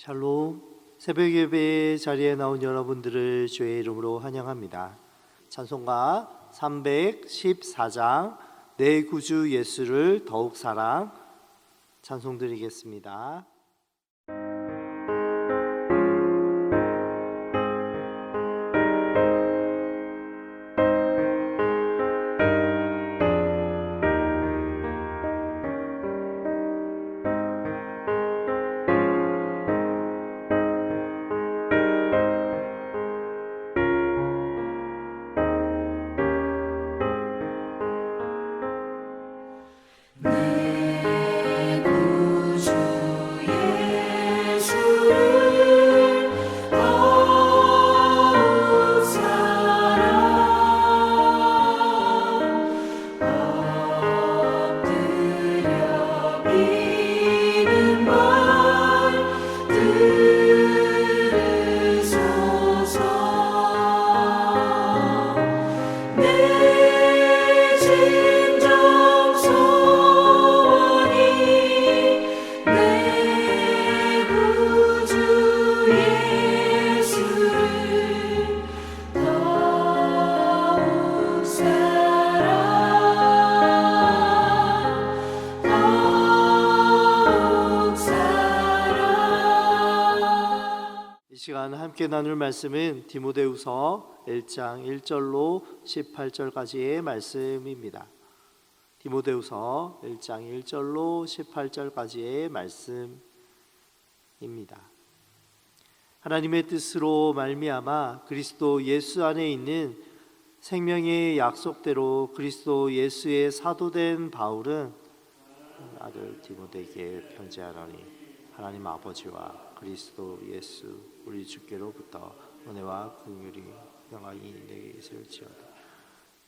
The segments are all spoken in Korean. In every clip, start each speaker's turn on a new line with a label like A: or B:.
A: 샬롬. 새벽 예배 자리에 나온 여러분들을 주의 이름으로 환영합니다. 찬송가 314장 내 구주 예수를 더욱 사랑 찬송 드리겠습니다. 함께 나눌 말씀은 디모데후서 1장 1절로 18절까지의 말씀입니다. 디모데후서 1장 1절로 18절까지의 말씀입니다. 하나님의 뜻으로 말미암아 그리스도 예수 안에 있는 생명의 약속대로 그리스도 예수의 사도된 바울은 아들 디모데에게 편지하노니 하나님 아버지와 그리스도 예수 우리 주께로부터 은혜와 긍휼이 평안이 내게 있을지어다.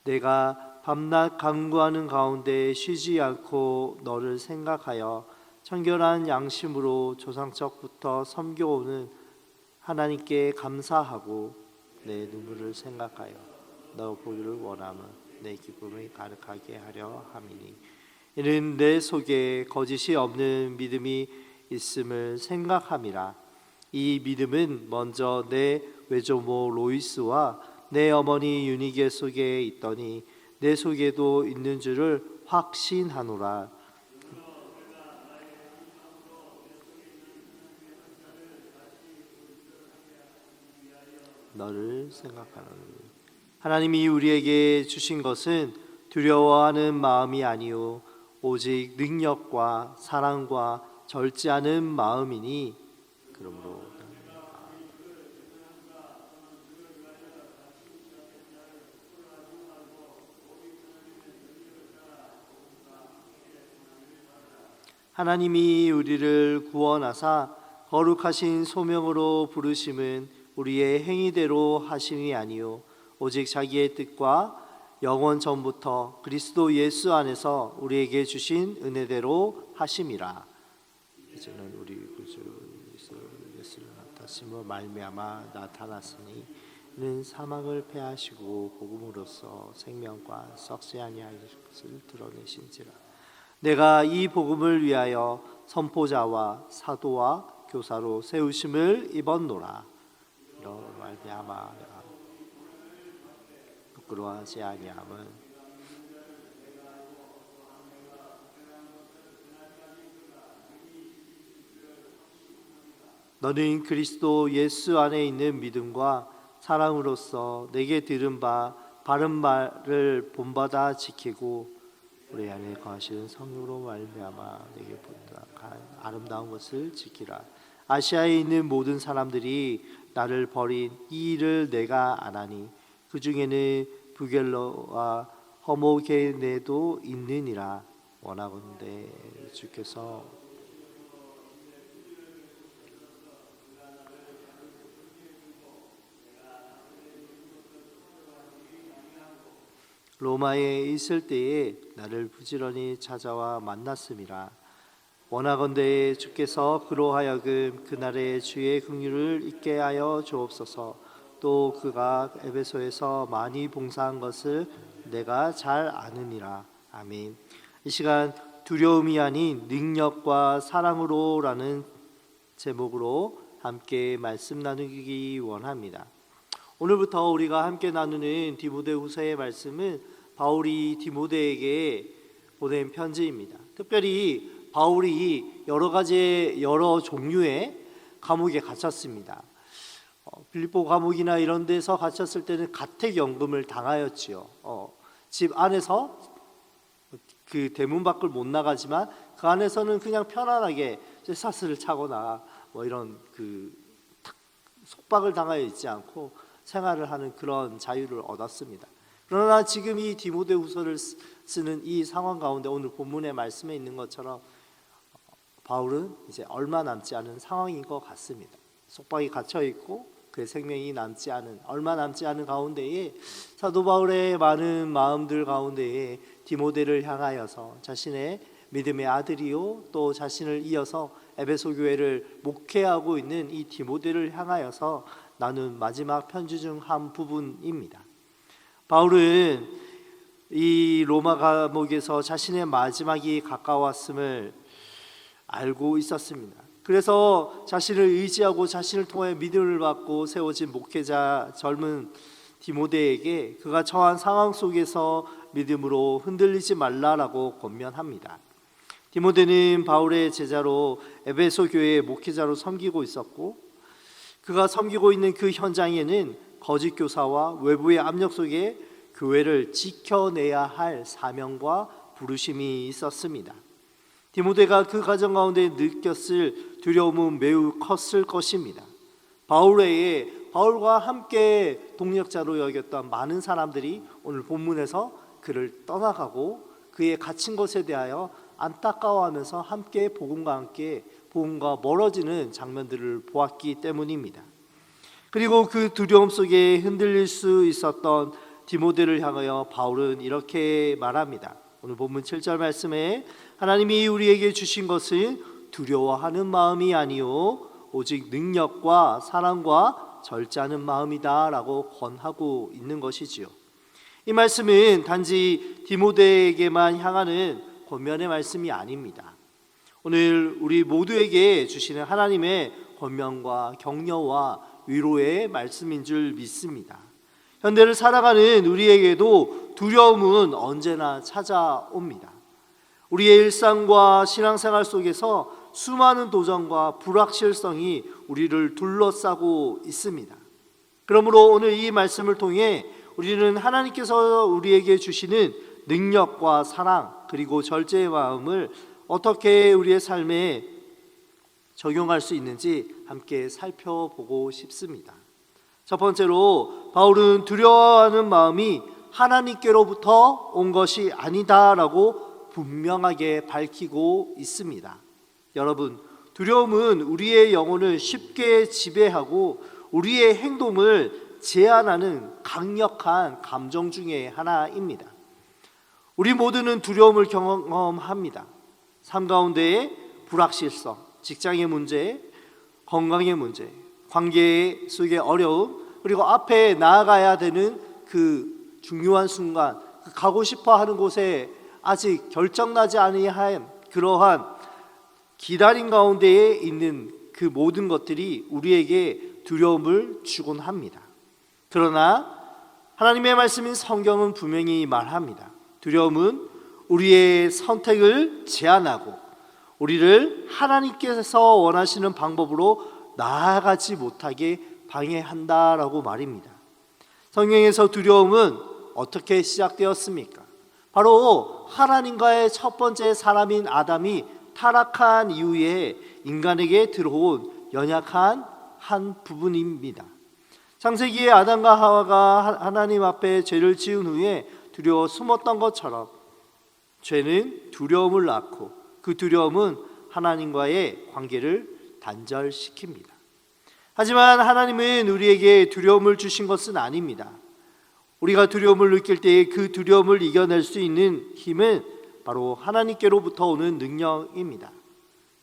A: 내가 밤낮 간구하는 가운데 쉬지 않고 너를 생각하여 청결한 양심으로 조상적부터 섬겨오는 하나님께 감사하고 내 눈물을 생각하여 너 보기를 원함은 내 기쁨을 가득하게 하려 함이니 이는 내 속에 거짓이 없는 믿음이 있음을 생각함이라. 이 믿음은 먼저 내 외조모 로이스와 내 어머니 유니게 속에 있더니 내 속에도 있는 줄을 확신하노라. 너를 생각하노니 하나님이 우리에게 주신 것은 두려워하는 마음이 아니요 오직 능력과 사랑과 절제하는 마음이니 그러므로 하나님이 우리를 구원하사 거룩하신 소명으로 부르심은 우리의 행위대로 하심이 아니요 오직 자기의 뜻과 영원 전부터 그리스도 예수 안에서 우리에게 주신 은혜대로 하심이라. 이제는 우리 구주 예수를 나타심으로 말미암아 나타났으니 이는 사망을 패하시고 복음으로써 생명과 썩지 아니할 것을 드러내신지라. 내가 이 복음을 위하여 선포자와 사도와 교사로 세우심을 입었노라. 이로 말미암아 내가 부끄러워하지 아니함은 너는 그리스도 예수 안에 있는 믿음과 사랑으로서 내게 들은 바 바른 말을 본받아 지키고 우리 안에 거하시는 성령으로 말미암아 내게 부탁한 아름다운 것을 지키라. 아시아에 있는 모든 사람들이 나를 버린 이 일을 내가 아나니 그 중에는 부겔로와 허모게네도 있느니라. 원하건대 주께서 로마에 있을 때에 나를 부지런히 찾아와 만났음이라. 원하건대 주께서 그로 하여금 그날의 주의 긍휼을 잊게 하여 주옵소서. 또 그가 에베소에서 많이 봉사한 것을 내가 잘 아느니라. 아멘. 이 시간 두려움이 아닌 능력과 사랑으로라는 제목으로 함께 말씀 나누기 원합니다. 오늘부터 우리가 함께 나누는 디모데후서의 말씀은 바울이 디모데에게 보낸 편지입니다. 특별히 바울이 여러 종류의 감옥에 갇혔습니다. 빌립보 감옥이나 이런 데서 갇혔을 때는 가택연금을 당하였지요. 집 안에서 그 대문 밖을 못 나가지만 그 안에서는 그냥 편안하게 쇠사슬을 차거나 이런 속박을 당하여 있지 않고 생활을 하는 그런 자유를 얻었습니다. 그러나 지금 이 디모데후서를 쓰는 이 상황 가운데 오늘 본문의 말씀에 있는 것처럼 바울은 이제 얼마 남지 않은 상황인 것 같습니다. 속박이 갇혀 있고 그의 생명이 얼마 남지 않은 가운데에 사도 바울의 많은 마음들 가운데에 디모데를 향하여서 자신의 믿음의 아들이요 또 자신을 이어서 에베소 교회를 목회하고 있는 이 디모데를 향하여서 나눈 마지막 편지 중 한 부분입니다. 바울은 이 로마 감옥에서 자신의 마지막이 가까웠음을 알고 있었습니다. 그래서 자신을 의지하고 자신을 통해 믿음을 받고 세워진 목회자 젊은 디모데에게 그가 처한 상황 속에서 믿음으로 흔들리지 말라라고 권면합니다. 디모데는 바울의 제자로 에베소 교회의 목회자로 섬기고 있었고 그가 섬기고 있는 그 현장에는 거짓 교사와 외부의 압력 속에 교회를 지켜내야 할 사명과 부르심이 있었습니다. 디모데가 그 과정 가운데 느꼈을 두려움은 매우 컸을 것입니다. 바울 외에 바울과 함께 동력자로 여겼던 많은 사람들이 오늘 본문에서 그를 떠나가고 그의 갇힌 것에 대하여 안타까워하면서 함께 복음과 멀어지는 장면들을 보았기 때문입니다. 그리고 그 두려움 속에 흔들릴 수 있었던 디모데를 향하여 바울은 이렇게 말합니다. 오늘 본문 7절 말씀에 하나님이 우리에게 주신 것은 두려워하는 마음이 아니요 오직 능력과 사랑과 절제하는 마음이다 라고 권하고 있는 것이지요. 이 말씀은 단지 디모데에게만 향하는 권면의 말씀이 아닙니다. 오늘 우리 모두에게 주시는 하나님의 권면과 격려와 위로의 말씀인 줄 믿습니다. 현대를 살아가는 우리에게도 두려움은 언제나 찾아옵니다. 우리의 일상과 신앙생활 속에서 수많은 도전과 불확실성이 우리를 둘러싸고 있습니다. 그러므로 오늘 이 말씀을 통해 우리는 하나님께서 우리에게 주시는 능력과 사랑 그리고 절제의 마음을 어떻게 우리의 삶에 적용할 수 있는지 함께 살펴보고 싶습니다. 첫 번째로 바울은 두려워하는 마음이 하나님께로부터 온 것이 아니다라고 분명하게 밝히고 있습니다. 여러분, 두려움은 우리의 영혼을 쉽게 지배하고 우리의 행동을 제한하는 강력한 감정 중에 하나입니다. 우리 모두는 두려움을 경험합니다. 삶 가운데의 불확실성, 직장의 문제, 건강의 문제, 관계 속의 어려움, 그리고 앞에 나아가야 되는 그 중요한 순간, 가고 싶어 하는 곳에 아직 결정나지 아니한 그러한 기다림 가운데에 있는 그 모든 것들이 우리에게 두려움을 주곤 합니다. 그러나 하나님의 말씀인 성경은 분명히 말합니다. 두려움은 우리의 선택을 제한하고 우리를 하나님께서 원하시는 방법으로 나아가지 못하게 방해한다라고 말입니다. 성경에서 두려움은 어떻게 시작되었습니까? 바로 하나님과의 첫 번째 사람인 아담이 타락한 이후에 인간에게 들어온 연약한 한 부분입니다. 창세기에 아담과 하와가 하나님 앞에 죄를 지은 후에 두려워 숨었던 것처럼 죄는 두려움을 낳고 그 두려움은 하나님과의 관계를 단절시킵니다. 하지만 하나님은 우리에게 두려움을 주신 것은 아닙니다. 우리가 두려움을 느낄 때에 그 두려움을 이겨낼 수 있는 힘은 바로 하나님께로부터 오는 능력입니다.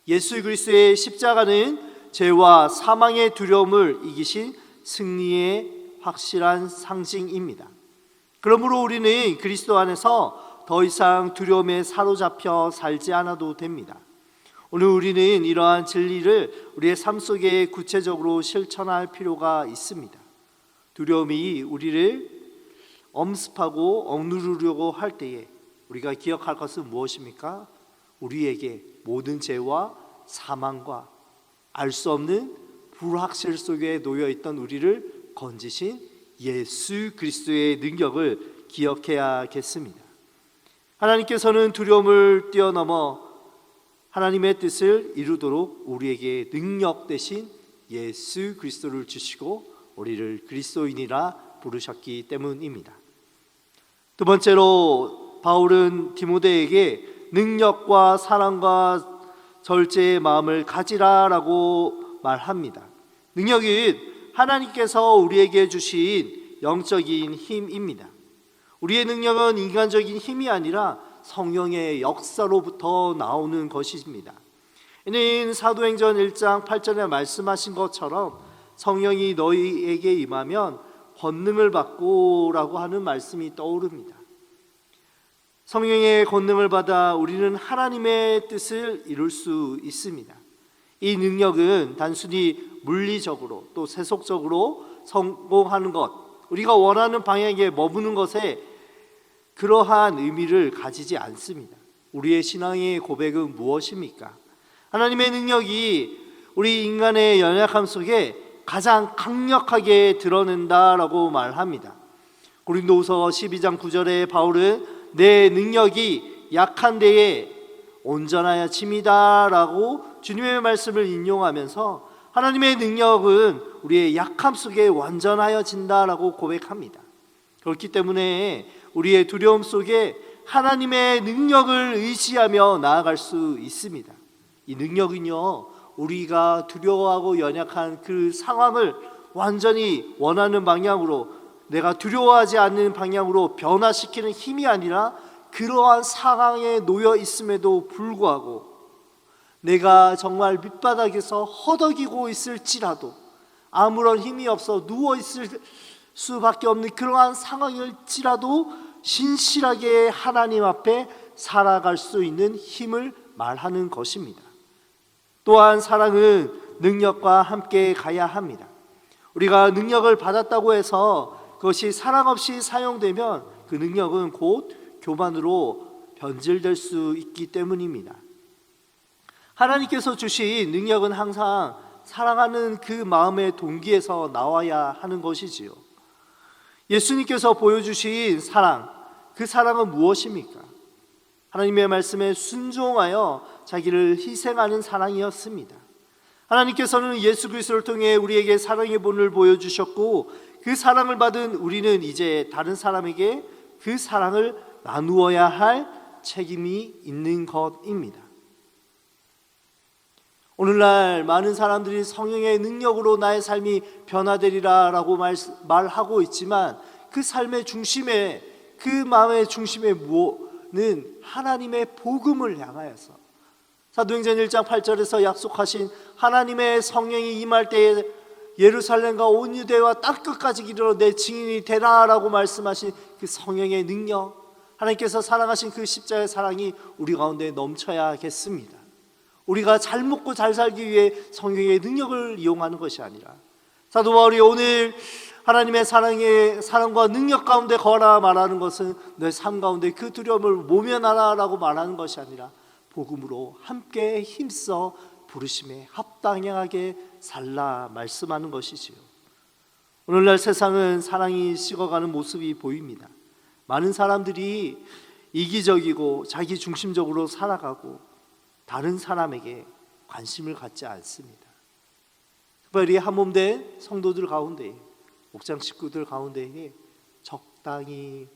A: 예수 그리스도의 십자가는 죄와 사망의 두려움을 이기신 승리의 확실한 상징입니다. 그러므로 우리는 그리스도 안에서 더 이상 두려움에 사로잡혀 살지 않아도 됩니다. 오늘 우리는 이러한 진리를 우리의 삶 속에 구체적으로 실천할 필요가 있습니다. 두려움이 우리를 엄습하고 억누르려고 할 때에 우리가 기억할 것은 무엇입니까? 우리에게 모든 죄와 사망과 알 수 없는 불확실 속에 놓여있던 우리를 건지신 예수 그리스도의 능력을 기억해야겠습니다. 하나님께서는 두려움을 뛰어넘어 하나님의 뜻을 이루도록 우리에게 능력 대신 예수 그리스도를 주시고 우리를 그리스도인이라 부르셨기 때문입니다. 두 번째로 바울은 디모데에게 능력과 사랑과 절제의 마음을 가지라라고 말합니다. 능력은 하나님께서 우리에게 주신 영적인 힘입니다. 우리의 능력은 인간적인 힘이 아니라 성령의 역사로부터 나오는 것입니다. 이는 사도행전 1장 8절에 말씀하신 것처럼 성령이 너희에게 임하면 권능을 받고라고 하는 말씀이 떠오릅니다. 성령의 권능을 받아 우리는 하나님의 뜻을 이룰 수 있습니다. 이 능력은 단순히 물리적으로 또 세속적으로 성공하는 것, 우리가 원하는 방향에 머무는 것에 그러한 의미를 가지지 않습니다. 우리의 신앙의 고백은 무엇입니까? 하나님의 능력이 우리 인간의 연약함 속에 가장 강력하게 드러낸다라고 말합니다. 고린도후서 12장 9절에 바울은 내 능력이 약한 데에 온전하여 침이다라고 주님의 말씀을 인용하면서 하나님의 능력은 우리의 약함 속에 완전하여진다라고 고백합니다. 그렇기 때문에 우리의 두려움 속에 하나님의 능력을 의지하며 나아갈 수 있습니다. 이 능력은요, 우리가 두려워하고 연약한 그 상황을 완전히 원하는 방향으로, 내가 두려워하지 않는 방향으로 변화시키는 힘이 아니라 그러한 상황에 놓여 있음에도 불구하고 내가 정말 밑바닥에서 허덕이고 있을지라도 아무런 힘이 없어 누워 있을 수밖에 없는 그러한 상황일지라도 신실하게 하나님 앞에 살아갈 수 있는 힘을 말하는 것입니다. 또한 사랑은 능력과 함께 가야 합니다. 우리가 능력을 받았다고 해서 그것이 사랑 없이 사용되면 그 능력은 곧 교만으로 변질될 수 있기 때문입니다. 하나님께서 주신 능력은 항상 사랑하는 그 마음의 동기에서 나와야 하는 것이지요. 예수님께서 보여주신 사랑, 그 사랑은 무엇입니까? 하나님의 말씀에 순종하여 자기를 희생하는 사랑이었습니다. 하나님께서는 예수 그리스도를 통해 우리에게 사랑의 본을 보여주셨고 그 사랑을 받은 우리는 이제 다른 사람에게 그 사랑을 나누어야 할 책임이 있는 것입니다. 오늘날 많은 사람들이 성령의 능력으로 나의 삶이 변화되리라 라고 말하고 있지만 그 삶의 중심에, 그 마음의 중심에 무엇은 하나님의 복음을 향하여서 사도행전 1장 8절에서 약속하신 하나님의 성령이 임할 때에 예루살렘과 온 유대와 땅끝까지 이르러 내 증인이 되라라고 말씀하신 그 성령의 능력, 하나님께서 사랑하신 그 십자가의 사랑이 우리 가운데 넘쳐야겠습니다. 우리가 잘 먹고 잘 살기 위해 성령의 능력을 이용하는 것이 아니라 사도 바울이 오늘 하나님의 사랑과 능력 가운데 거하라 말하는 것은 내 삶 가운데 그 두려움을 모면하라라고 말하는 것이 아니라 복음으로 함께 힘써 부르심에 합당하게 살라 말씀하는 것이지요. 오늘날 세상은 사랑이 식어가는 모습이 보입니다. 많은 사람들이 이기적이고 자기 중심적으로 살아가고 다른 사람에게 관심을 갖지 않습니다. 특별히 한몸된 성도들 가운데, 목장 식구들 가운데에 적당히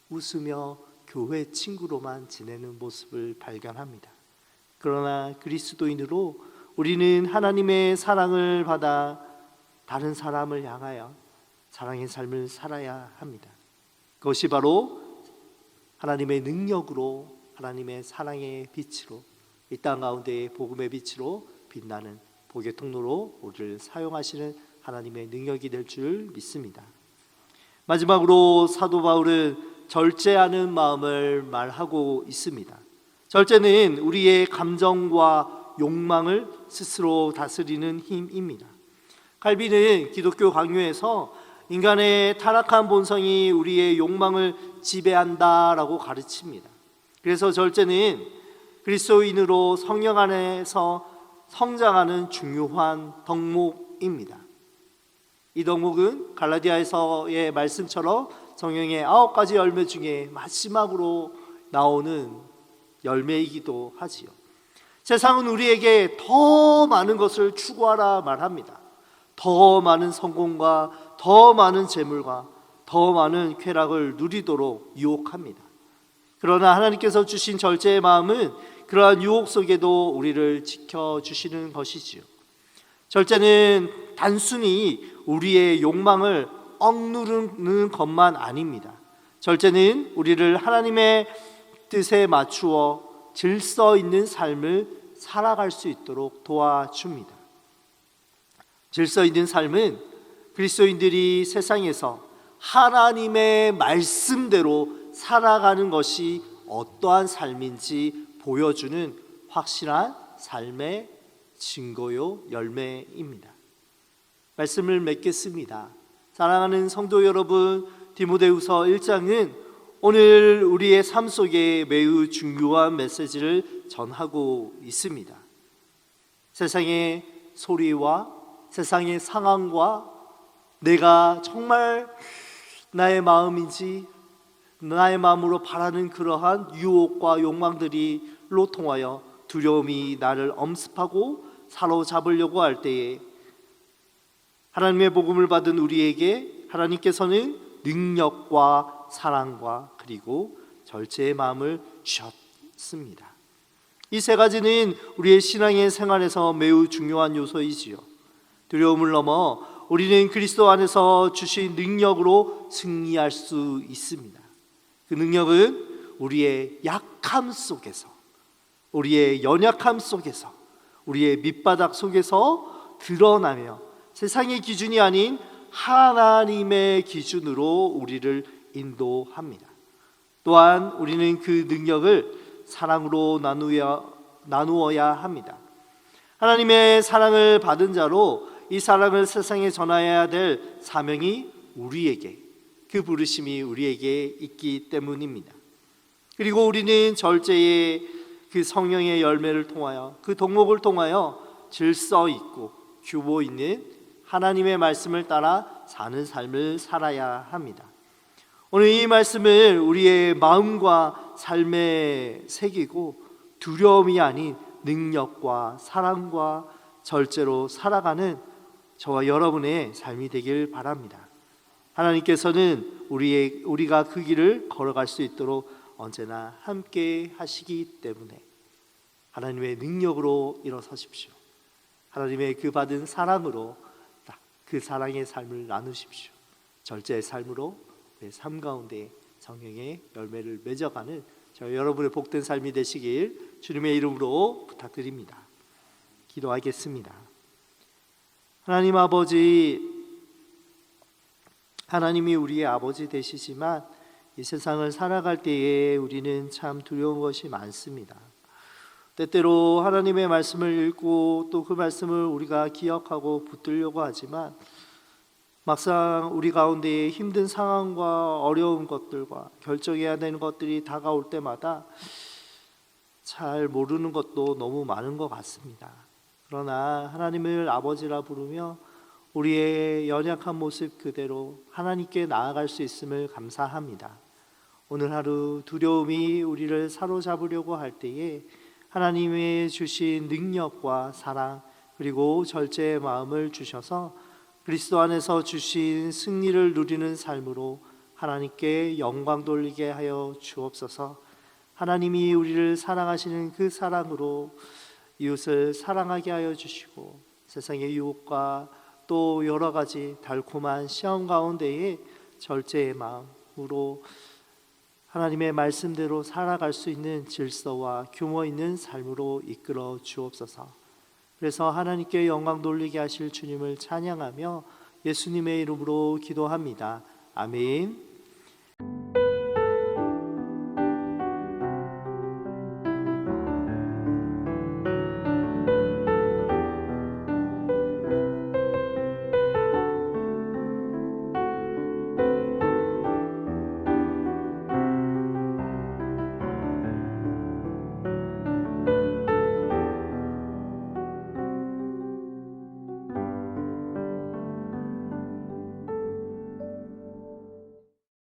A: 웃으며 교회 친구로만 지내는 모습을 발견합니다. 그러나 그리스도인으로 우리는 하나님의 사랑을 받아 다른 사람을 향하여 사랑의 삶을 살아야 합니다. 그것이 바로 하나님의 능력으로, 하나님의 사랑의 빛으로, 이 땅 가운데의 복음의 빛으로 빛나는 복의 통로로 우리를 사용하시는 하나님의 능력이 될 줄 믿습니다. 마지막으로 사도 바울은 절제하는 마음을 말하고 있습니다. 절제는 우리의 감정과 욕망을 스스로 다스리는 힘입니다. 칼빈은 기독교 강요에서 인간의 타락한 본성이 우리의 욕망을 지배한다라고 가르칩니다. 그래서 절제는 그리스도인으로 성령 안에서 성장하는 중요한 덕목입니다. 이 덕목은 갈라디아에서의 말씀처럼 성령의 9가지 열매 중에 마지막으로 나오는 열매이기도 하지요. 세상은 우리에게 더 많은 것을 추구하라 말합니다. 더 많은 성공과 더 많은 재물과 더 많은 쾌락을 누리도록 유혹합니다. 그러나 하나님께서 주신 절제의 마음은 그러한 유혹 속에도 우리를 지켜주시는 것이지요. 절제는 단순히 우리의 욕망을 억누르는 것만 아닙니다. 절제는 우리를 하나님의 뜻에 맞추어 질서 있는 삶을 살아갈 수 있도록 도와줍니다. 질서 있는 삶은 그리스도인들이 세상에서 하나님의 말씀대로 살아가는 것이 어떠한 삶인지 보여주는 확실한 삶의 증거요 열매입니다. 말씀을 맺겠습니다. 사랑하는 성도 여러분, 디모데후서 1장은 오늘 우리의 삶 속에 매우 중요한 메시지를 전하고 있습니다. 세상의 소리와 세상의 상황과 내가 정말 나의 마음인지 나의 마음으로 바라는 그러한 유혹과 욕망들이로 통하여 두려움이 나를 엄습하고 사로잡으려고 할 때에 하나님의 복음을 받은 우리에게 하나님께서는 능력과 사랑과 그리고 절제의 마음을 주셨습니다. 이 세 가지는 우리의 신앙의 생활에서 매우 중요한 요소이지요. 두려움을 넘어 우리는 그리스도 안에서 주신 능력으로 승리할 수 있습니다. 그 능력은 우리의 약함 속에서, 우리의 연약함 속에서, 우리의 밑바닥 속에서 드러나며 세상의 기준이 아닌 하나님의 기준으로 우리를 인도합니다. 또한 우리는 그 능력을 사랑으로 나누어야 합니다. 하나님의 사랑을 받은 자로 이 사랑을 세상에 전하여야 될 사명이 우리에게, 그 부르심이 우리에게 있기 때문입니다. 그리고 우리는 절제의 그 성령의 열매를 통하여, 그 덕목을 통하여 질서 있고 규모 있는 하나님의 말씀을 따라 사는 삶을 살아야 합니다. 오늘 이 말씀을 우리의 마음과 삶에 새기고 두려움이 아닌 능력과 사랑과 절제로 살아가는 저와 여러분의 삶이 되길 바랍니다. 하나님께서는 우리가 그 길을 걸어갈 수 있도록 언제나 함께 하시기 때문에 하나님의 능력으로 일어서십시오. 하나님의 그 받은 사랑으로 그 사랑의 삶을 나누십시오. 절제의 삶으로 우리의 삶 가운데 성령의 열매를 맺어가는 저 여러분의 복된 삶이 되시길 주님의 이름으로 부탁드립니다. 기도하겠습니다. 하나님 아버지, 하나님이 우리의 아버지 되시지만 이 세상을 살아갈 때에 우리는 참 두려운 것이 많습니다. 때때로 하나님의 말씀을 읽고 또 그 말씀을 우리가 기억하고 붙들려고 하지만 막상 우리 가운데에 힘든 상황과 어려운 것들과 결정해야 되는 것들이 다가올 때마다 잘 모르는 것도 너무 많은 것 같습니다. 그러나 하나님을 아버지라 부르며 우리의 연약한 모습 그대로 하나님께 나아갈 수 있음을 감사합니다. 오늘 하루 두려움이 우리를 사로잡으려고 할 때에 하나님의 주신 능력과 사랑 그리고 절제의 마음을 주셔서 그리스도 안에서 주신 승리를 누리는 삶으로 하나님께 영광 돌리게 하여 주옵소서. 하나님이 우리를 사랑하시는 그 사랑으로 이웃을 사랑하게 하여 주시고 세상의 유혹과 또 여러 가지 달콤한 시험 가운데에 절제의 마음으로 하나님의 말씀대로 살아갈 수 있는 질서와 규모 있는 삶으로 이끌어 주옵소서. 그래서 하나님께 영광 돌리게 하실 주님을 찬양하며 예수님의 이름으로 기도합니다. 아멘.